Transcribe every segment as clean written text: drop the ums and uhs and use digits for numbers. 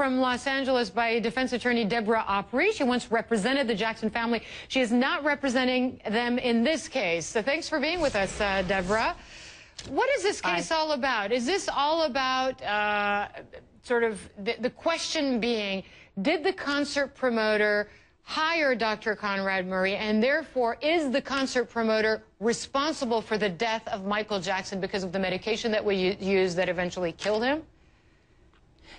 from Los Angeles by defense attorney Deborah Opry. She once represented the Jackson family. She is not representing them in this case. So thanks for being with us, Deborah. What is this case all about? Is this all about sort of the question being, did the concert promoter hire Dr. Conrad Murray, and therefore is the concert promoter responsible for the death of Michael Jackson because of the medication that we used that eventually killed him?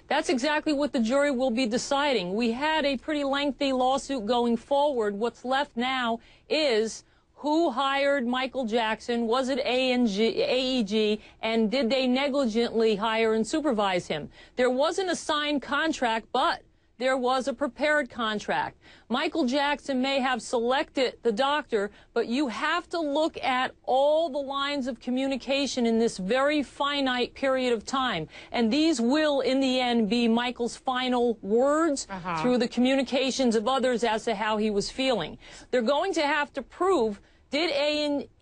That's exactly what the jury will be deciding. We had a pretty lengthy lawsuit going forward. What's left now is who hired Michael Jackson, was it AEG, and did they negligently hire and supervise him? There wasn't a signed contract, but there was a prepared contract. Michael Jackson may have selected the doctor, but you have to look at all the lines of communication in this very finite period of time. And these will, in the end, be Michael's final words through the communications of others as to how he was feeling. They're going to have to prove, did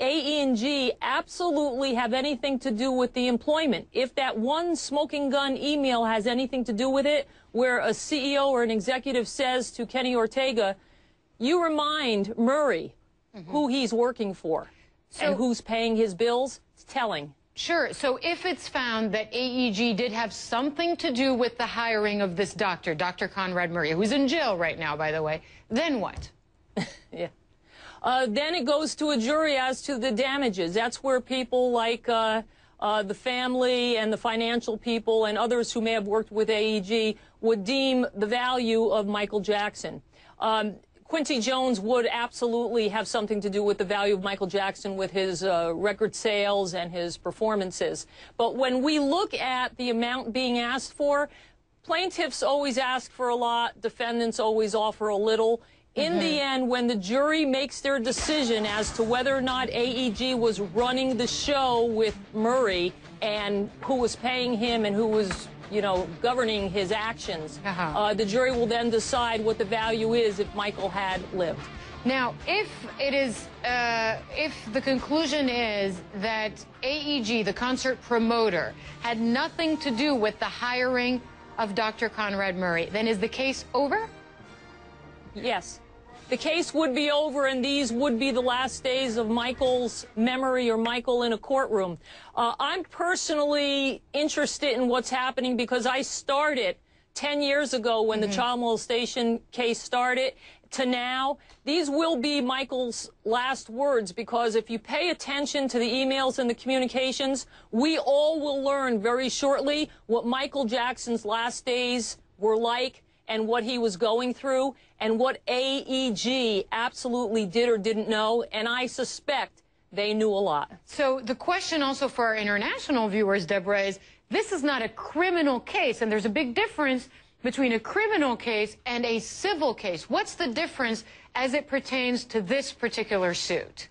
AEG absolutely have anything to do with the employment? If that one smoking gun email has anything to do with it, where a CEO or an executive says to Kenny Ortega, you remind Murray who he's working for and who's paying his bills, it's telling. Sure. So if it's found that AEG did have something to do with the hiring of this doctor, Dr. Conrad Murray, who's in jail right now, by the way, then what? Yeah. Then it goes to a jury as to the damages. That's where people like the family and the financial people and others who may have worked with AEG would deem the value of Michael Jackson. Quincy Jones would absolutely have something to do with the value of Michael Jackson with his record sales and his performances. But when we look at the amount being asked for, plaintiffs always ask for a lot, defendants always offer a little. In the end, when the jury makes their decision as to whether or not AEG was running the show with Murray and who was paying him and who was, you know, governing his actions, the jury will then decide what the value is if Michael had lived. Now, if it is, if the conclusion is that AEG, the concert promoter, had nothing to do with the hiring of Dr. Conrad Murray, then is the case over? Yes. The case would be over, and these would be the last days of Michael's memory or Michael in a courtroom. I'm personally interested in what's happening because I started 10 years ago when the child molestation case started to now. These will be Michael's last words because if you pay attention to the emails and the communications, we all will learn very shortly what Michael Jackson's last days were like and what he was going through, and what AEG absolutely did or didn't know, and I suspect they knew a lot. So the question also for our international viewers, Deborah, is this is not a criminal case, and there's a big difference between a criminal case and a civil case. What's the difference as it pertains to this particular suit?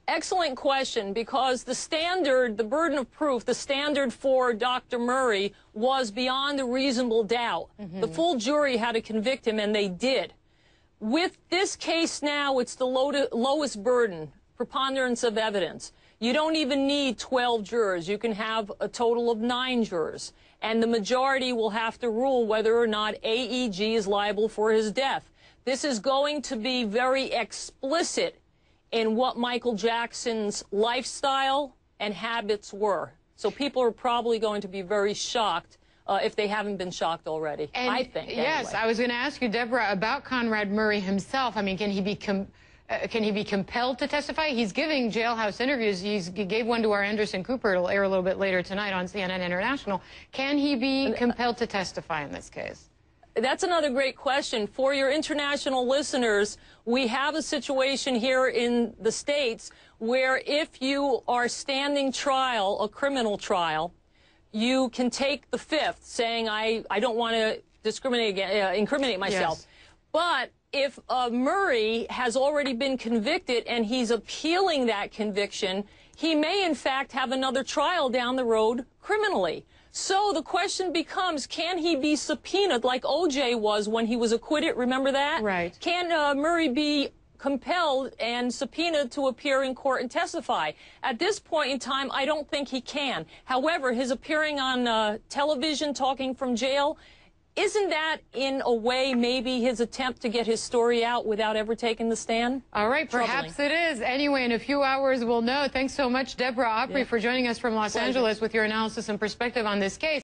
Excellent question, because the standard, the burden of proof, the standard for Dr. Murray was beyond a reasonable doubt. The full jury had to convict him, and they did. With this case now, it's the lowest burden, preponderance of evidence. You don't even need 12 jurors. You can have a total of 9 jurors, and the majority will have to rule whether or not AEG is liable for his death. This is going to be very explicit in what Michael Jackson's lifestyle and habits were. So people are probably going to be very shocked if they haven't been shocked already, and I think. Yes, anyway. I was going to ask you, Deborah, about Conrad Murray himself. I mean, can he be compelled to testify? He's giving jailhouse interviews. He gave one to our Anderson Cooper. It'll air a little bit later tonight on CNN International. Can he be compelled to testify in this case? That's another great question. For your international listeners, we have a situation here in the States where if you are standing trial, a criminal trial, you can take the fifth, saying, I don't want to incriminate myself. Yes. But if Murray has already been convicted and he's appealing that conviction, he may, in fact, have another trial down the road criminally. So the question becomes, can he be subpoenaed like O.J. was when he was acquitted? Remember that? Right. Can Murray be compelled and subpoenaed to appear in court and testify? At this point in time, I don't think he can. However, his appearing on television talking from jail Isn't that, in a way, maybe his attempt to get his story out without ever taking the stand? All right, perhaps it is. Anyway, in a few hours, we'll know. Thanks so much, Deborah Opry, for joining us from Los Angeles with your analysis and perspective on this case.